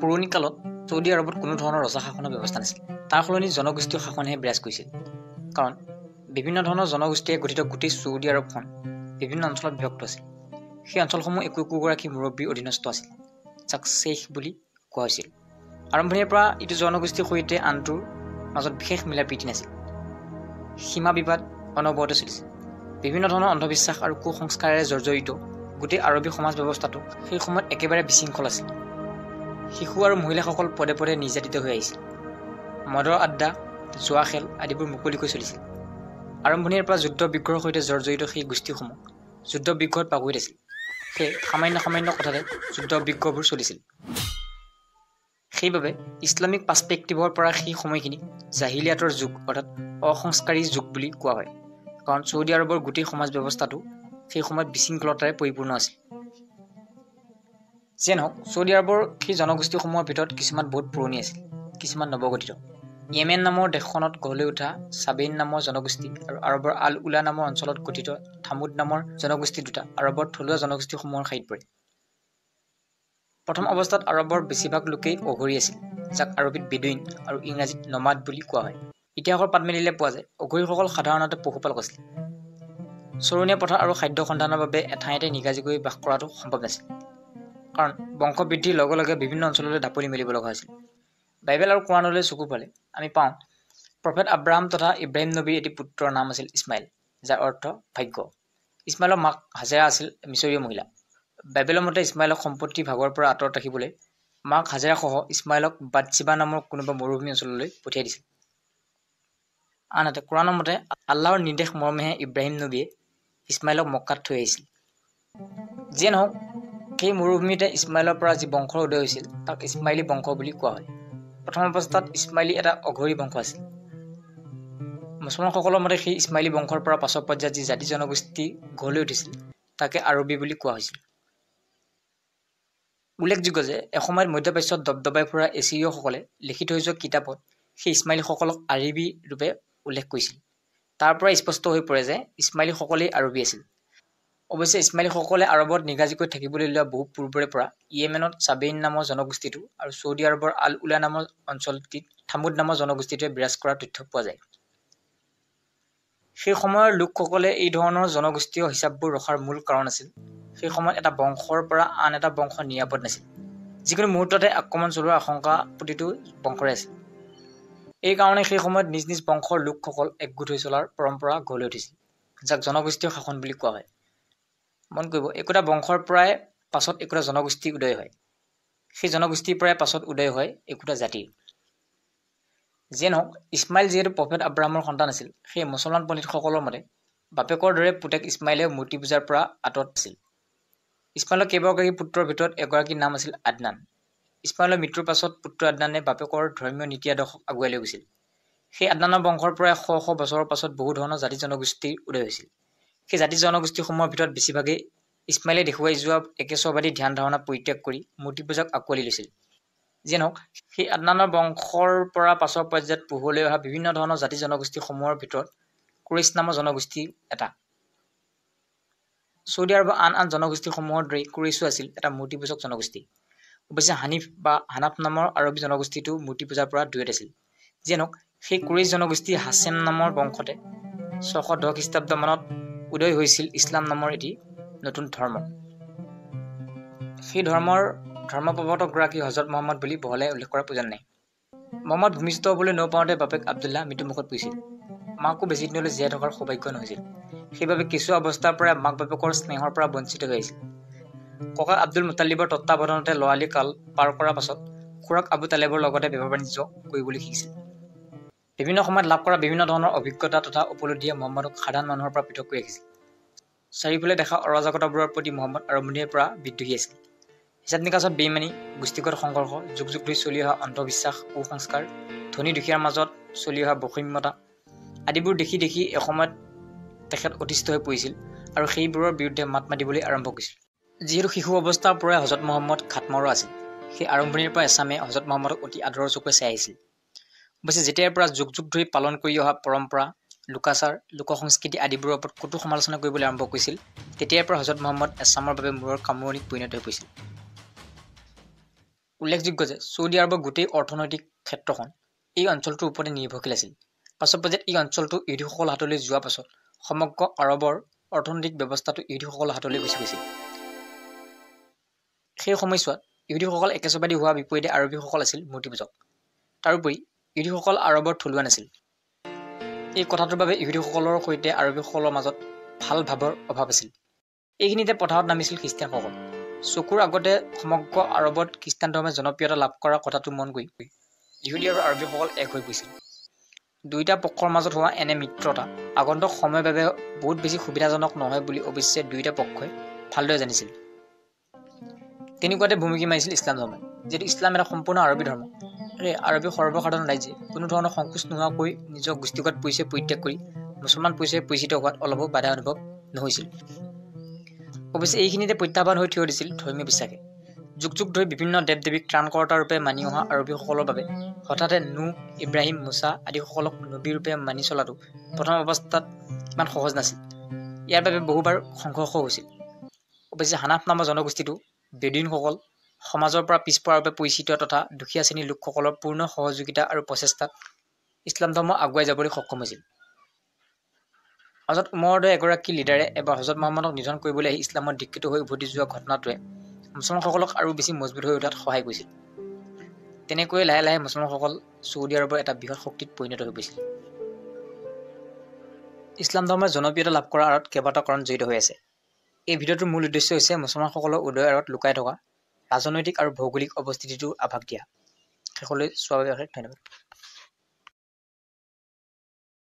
পুৰণি কালত ছৌদি আৰবত কোনো ধৰণৰ ৰজা শাসনৰ ব্যৱস্থা নাছিল। তাৰ সলনি জনগোষ্ঠীয় শাসনহে বিৰাজ কৰিছিল। কাৰণ বিভিন্ন ধৰণৰ জনগোষ্ঠীয়ে গঠিত গোটেই ছৌদি আৰবখন বিভিন্ন অঞ্চলত বিভক্ত আছিল। সেই অঞ্চলসমূহ একোগৰাকী মুৰব্বীৰ অধীনস্থ আছিল, যাক শ্বেইখ বুলি কোৱা হৈছিল। আৰম্ভণিৰ পৰা ইটো জনগোষ্ঠীৰ সৈতে আনটোৰ মাজত বিশেষ মিলা প্ৰীতি নাছিল। সীমা বিবাদ অনবৰতে চলিছিল। বিভিন্ন ধৰণৰ অন্ধবিশ্বাস আৰু কুসংস্কাৰেৰে জৰ্জৰিত গোটেই আৰবী সমাজ ব্যৱস্থাটো সেই সময়ত একেবাৰে বিশৃংখল আছিল। শিশু আৰু মহিলাসকল পদে পদে নিৰ্যাতিত হৈ আহিছিল। মদৰ আড্ডা, জোৱা খেল আদিবোৰ মুকলিকৈ চলিছিল। আৰম্ভণিৰ পৰা যুদ্ধ বিগ্ৰহৰ সৈতে জৰ্জৰিত সেই গোষ্ঠীসমূহ যুদ্ধ বিগ্ৰহত পাকৈত আছিল। সেই সামান্য কথাতে যুদ্ধ বিগ্ৰহবোৰ চলিছিল। সেইবাবে ইছলামিক পাৰ্চপেক্টিভৰ পৰা সেই সময়খিনিক জাহিলিয়াতৰ যুগ অৰ্থাৎ অসংস্কাৰী যুগ বুলি কোৱা হয়। কাৰণ ছৌদি আৰবৰ গোটেই সমাজ ব্যৱস্থাটো সেই সময়ত বিশৃংখলতাৰে পৰিপূৰ্ণ আছিল। যেন নহওক, ছৌদি আৰবৰ সেই জনগোষ্ঠীসমূহৰ ভিতৰত কিছুমান বহুত পুৰণি আছিল, কিছুমান নৱগঠিত। য়েমেন নামৰ দেশখনত গঢ় লৈ উঠা চাবেইন নামৰ জনগোষ্ঠী আৰু আৰবৰ আল উলা নামৰ অঞ্চলত গঠিত থামুদ নামৰ জনগোষ্ঠী দুটা আৰবৰ থলুৱা জনগোষ্ঠীসমূহৰ ঠাইত পৰে। প্ৰথম অৱস্থাত আৰবৰ বেছিভাগ লোকেই অঘৰী আছিল, যাক আৰবীত বেদুইন আৰু ইংৰাজীত নমাড বুলি কোৱা হয়। ইতিহাসৰ পাত মেলিলে পোৱা যায় অঘৰীসকল সাধাৰণতে পশুপালক আছিল। চৰণীয়া পথাৰ আৰু খাদ্য সন্ধানৰ বাবে এঠাইতে নিগাজিকৈ বাস কৰাটো সম্ভৱ নাছিল। কাৰণ বংশ বৃদ্ধিৰ লগে লগে বিভিন্ন অঞ্চললৈ ঢাপলি মেলিব লগা হৈছিল। বাইবেল আৰু কোৰাণলৈ চকু পালে আমি পাওঁ প্ৰফেট আব্ৰাহাম তথা ইব্ৰাহিম নবীৰ এটি পুত্ৰৰ নাম আছিল ইছমাইল, যাৰ অৰ্থ ভাগ্য। ইছমাইলৰ মাক হাজেৰা আছিল মিছৰীয় মহিলা। বাইবেলৰ মতে ইছমাইলক সম্পত্তি ভাগৰ পৰা আঁতৰত ৰাখিবলৈ মাক হাজেৰাসহ ইছমাইলক বাটছিবা নামৰ কোনোবা মৰুভূমি অঞ্চললৈ পঠিয়াই দিছিল। আনহাতে কোৰাণৰ মতে আল্লাহৰ নিৰ্দেশ মৰ্মেহে ইব্ৰাহিম নবীয়ে ইছমাইলক মক্কাত থৈ আহিছিল। যিয়ে নহওক, সেই মৰুভূমিতে ইছমাইলৰ পৰা যি বংশৰ উদয় হৈছিল তাক ইছমাইলী বংশ বুলি কোৱা হয়। প্ৰথম অৱস্থাত ইছমাইলী এটা অঘৰী বংশ আছিল। মুছলমানসকলৰ মতে সেই ইছমাইলী বংশৰ পৰা পাছৰ পৰ্যায়ত যি জাতি জনগোষ্ঠী গঢ় লৈ উঠিছিল তাকে আৰবী বুলি কোৱা হৈছিল। উল্লেখযোগ্য যে এসময়ত মধ্যপ্ৰাচ্যত দবদবাই ফুৰা এছিৰিয়সকলে লিখি থৈ যোৱা কিতাপত সেই ইছমাইলীসকলক আৰবী ৰূপে উল্লেখ কৰিছিল। তাৰ পৰা স্পষ্ট হৈ পৰে যে ইছমাইলীসকলেই আৰবী আছিল। অৱশ্যে ইছমাইলীসকলে আৰবত নিগাজিকৈ থাকিবলৈ লোৱা বহু পূৰ্বৰে পৰা ইয়েমেনত চাবেইন নামৰ জনগোষ্ঠীটো আৰু ছৌদি আৰবৰ আল উলা নামৰ অঞ্চলটিত থামুদ নামৰ জনগোষ্ঠীটোৱে বিৰাজ কৰাৰ তথ্য পোৱা যায়। সেই সময়ৰ লোকসকলে এই ধৰণৰ জনগোষ্ঠীয় হিচাপবোৰ ৰখাৰ মূল কাৰণ আছিল সেই সময়ত এটা বংশৰ পৰা আন এটা বংশ নিৰাপদ নাছিল। যিকোনো মুহূৰ্ততে আক্ৰমণ চলোৱাৰ আশংকা প্ৰতিটো বংশৰে আছিল। এই কাৰণে সেই সময়ত নিজ নিজ বংশৰ লোকসকল একগোট হৈ চলাৰ পৰম্পৰা গঢ় লৈ উঠিছিল, যাক জনগোষ্ঠীয় শাসন বুলি কোৱা হয়। মন কৰিব, একোটা বংশৰ পৰাই পাছত একোটা জনগোষ্ঠী উদয় হয়। সেই জনগোষ্ঠীৰ পৰাই পাছত উদয় হয় একোটা জাতিৰ। যিয়ে নহওক, ইছমাইল যিহেতু প্ৰফেট আব্ৰাহামৰ সন্তান আছিল, সেই মুছলমান পণ্ডিতসকলৰ মতে বাপেকৰ দৰে পুতেক ইছমাইলেও মূৰ্তি পূজাৰ পৰা আঁতৰত আছিল। ইছমাইলৰ কেইবাগৰাকী পুত্ৰৰ ভিতৰত এগৰাকীৰ নাম আছিল আদনান। ইছমাইলৰ মৃত্যুৰ পাছত পুত্ৰ আদনানে বাপেকৰ ধৰ্মীয় নীতি আদৰ্শক আগুৱাই লৈ গৈছিল। সেই আদনানৰ বংশৰ পৰাই শ বছৰৰ পাছত বহু ধৰণৰ জাতি জনগোষ্ঠীৰ উদয় হৈছিল। সেই জাতি জনগোষ্ঠীসমূহৰ ভিতৰত বেছিভাগেই ইছমাইলে দেখুৱাই যোৱা একেশ্বৰবাদী ধ্যান ধাৰণা পৰিত্যাগ কৰি মূৰ্তি পূজাক আঁকোৱালি লৈছিল। যিয়ে নহওক, সেই আদনানৰ বংশৰ পৰা পাছৰ পৰ্যায়ত পোহৰলৈ অহা বিভিন্ন ধৰণৰ জাতি জনগোষ্ঠীসমূহৰ ভিতৰত কুৰাইছ নামৰ জনগোষ্ঠী এটা। ছৌদি আৰবৰ আন আন জনগোষ্ঠীসমূহৰ দৰেই কুৰাইছো আছিল এটা মূৰ্তি পূজক জনগোষ্ঠী। অৱশ্যে হানিফ বা হানাফ নামৰ আৰবী জনগোষ্ঠীটো মূৰ্তি পূজাৰ পৰা দূৰত আছিল। যিয়ে নহওক, সেই কুৰাইছ জনগোষ্ঠী হাছেম নামৰ বংশতে 610 খ্ৰীষ্টাব্দ মানত উদয় হৈছিল ইছলাম নামৰ এটি নতুন ধৰ্ম। সেই ধৰ্মৰ ধৰ্মপ্ৰৱৰ্তকগৰাকী হজৰত মহম্মদ বুলি বহলাই উল্লেখ কৰাৰ প্ৰয়োজন নাই। মহম্মদ ভূমিষ্ঠ হ'বলৈ নপাওঁতে বাপেক আব্দুল্লাহ মৃত্যুমুখত পৰিছিল। মাকো বেছি দিনলৈ জীয়াই থকাৰ সৌভাগ্য নহৈছিল। সেইবাবে কেঁচুৱা অৱস্থাৰ পৰাই মাক বাপেকৰ স্নেহৰ পৰা বঞ্চিত হৈ আহিছিল। ককা আব্দুল মুতালিবৰ তত্বাৱধানতে লৰালি কাল পাৰ কৰাৰ পাছত খুৰাক আবু তালেবৰ লগতে বেপাৰ বাণিজ্য কৰিবলৈ শিকিছিল। বিভিন্ন সময়ত লাভ কৰা বিভিন্ন ধৰণৰ অভিজ্ঞতা তথা উপলব্ধিয়ে মহম্মদক সাধাৰণ মানুহৰ পৰা পৃথক কৰি ৰাখিছিল। চাৰিওফালে দেখা অৰাজকতাবোৰৰ প্ৰতি মহম্মদ আৰম্ভণিৰ পৰা বিদ্ৰোহী আছিল। হিচাপ নিকাচত বেইমানি, গোষ্ঠীগত সংঘৰ্ষ, যুগ যুগ ধৰি চলি অহা অন্ধবিশ্বাস, কুসংস্কাৰ, ধনী দুখীয়াৰ মাজত চলি অহা বৈষম্যতা আদিবোৰ দেখি দেখি এসময়ত তেখেত অতিষ্ঠ হৈ পৰিছিল আৰু সেইবোৰৰ বিৰুদ্ধে মাত মাতিবলৈ আৰম্ভ কৰিছিল। যিহেতু শিশু অৱস্থাৰ পৰাই হজৰত মহম্মদ খাটমৰা আছিল, সেই আৰম্ভণিৰ পৰা এছামে হজৰত মহম্মদক অতি আদৰৰ চকুৰে চাই আহিছিল। অৱশ্যে যেতিয়াৰ পৰা যুগ যুগ ধৰি পালন কৰি অহা পৰম্পৰা, লোকাচাৰ, লোকসংস্কৃতি আদিবোৰৰ ওপৰত কটু সমালোচনা কৰিবলৈ আৰম্ভ কৰিছিল, তেতিয়াৰ পৰা হজৰত মহম্মদ এছামৰ বাবে মূৰৰ কামোৰণিত পৰিণত হৈ পৰিছিল। উল্লেখযোগ্য যে ছৌদি আৰবৰ গোটেই অৰ্থনৈতিক ক্ষেত্ৰখন এই অঞ্চলটোৰ ওপৰতে নিৰ্ভৰশীল আছিল। পাছৰ পৰ্যায়ত এই অঞ্চলটো ইহুদীসকলৰ হাতলৈ যোৱাৰ পাছত সমগ্ৰ আৰবৰ অৰ্থনৈতিক ব্যৱস্থাটো ইহুদীসকলৰ হাতলৈ গুচি গৈছিল। সেই সময়ছোৱাত ইহুদীসকল একেচবাদী হোৱাৰ বিপৰীতে আৰবীসকল আছিল মূৰ্তিপূজক। তাৰোপৰি ইহুদীসকল আৰবৰ থলুৱা নাছিল। এই কথাটোৰ বাবে ইহুদীসকলৰ সৈতে আৰবীসকলৰ মাজত ভাল ভাৱৰ অভাৱ আছিল। এইখিনিতে পথাৰত নামিছিল খ্ৰীষ্টিয়ানসকল। চকুৰ আগতে সমগ্ৰ আৰবত খ্ৰীষ্টান ধৰ্মে জনপ্ৰিয়তা লাভ কৰাৰ কথাটো মন গৈ ইহুদী আৰু আৰবীসকল এক হৈ পৰিছিল। দুয়োটা পক্ষৰ মাজত হোৱা এনে মিত্ৰতা আগন্তুক সময়ৰ বাবে বহুত বেছি সুবিধাজনক নহয় বুলি অৱশ্যে দুয়োটা পক্ষই ভালদৰে জানিছিল। তেনেকুৱাতে ভুমুকি মাৰিছিল ইছলাম ধৰ্মই। যিহেতু ইছলাম এটা সম্পূৰ্ণ আৰবী ধৰ্ম, আৰবী সৰ্বসাধাৰণ ৰাইজে কোনো ধৰণৰ সংকোচ নোহোৱাকৈ নিজৰ গোষ্ঠীগত পৰিচয় পৰিত্যাগ কৰি মুছলমান পৰিচয় পৰিচিত হোৱাত অলপো বাধা অনুভৱ নহৈছিল। অৱশ্যে এইখিনিতে প্ৰত্যাহ্বান হৈ থিয় দিছিল ধৰ্মীয় বিশ্বাসে। যুগ যুগ ধৰি বিভিন্ন দেৱ দেৱীক ত্ৰাণকৰ্তা ৰূপে মানি অহা আৰবীসকলৰ বাবে হঠাতে নুহ, ইব্ৰাহিম, মুছা আদিসকলক নবী ৰূপে মানি চলাটো প্ৰথম অৱস্থাত ইমান সহজ নাছিল। ইয়াৰ বাবে বহুবাৰ সংঘৰ্ষ হৈছিল। অৱশ্যে হানাফ নামৰ জনগোষ্ঠীটো বেদুইনসকল সমাজৰ পৰা পিছপৰা ৰূপে পৰিচিত তথা দুখীয়া শ্ৰেণীৰ লোকসকলৰ পূৰ্ণ সহযোগিতা আৰু প্ৰচেষ্টাত ইছলাম ধৰ্ম আগুৱাই যাবলৈ সক্ষম হৈছিল। হজৰত উমৰৰ দৰে এগৰাকী লিডাৰে এবাৰ হজৰত মহম্মদক নিধন কৰিবলৈ আহি ইছলামত দীক্ষিত হৈ উভতি যোৱা ঘটনাটোৱে মুছলমানসকলক আৰু বেছি মজবুত হৈ উঠাত সহায় কৰিছিল। তেনেকৈয়ে লাহে লাহে মুছলমানসকল ছৌদি আৰবৰ এটা বৃহৎ শক্তিত পৰিণত হৈ পৰিছিল। ইছলাম ধৰ্মৰ জনপ্ৰিয়তা লাভ কৰাৰ আঁৰত কেইবাটাও কাৰণ জড়িত হৈ আছে। এই ভিডিঅ'টোৰ মূল উদ্দেশ্য হৈছে মুছলমানসকলৰ উদয়ৰ আঁৰত লুকাই থকা ৰাজনৈতিক আৰু ভৌগোলিক অৱস্থিতিটোৰ আভাস দিয়া। শেষলৈ চোৱাৰ বাবে ধন্যবাদ।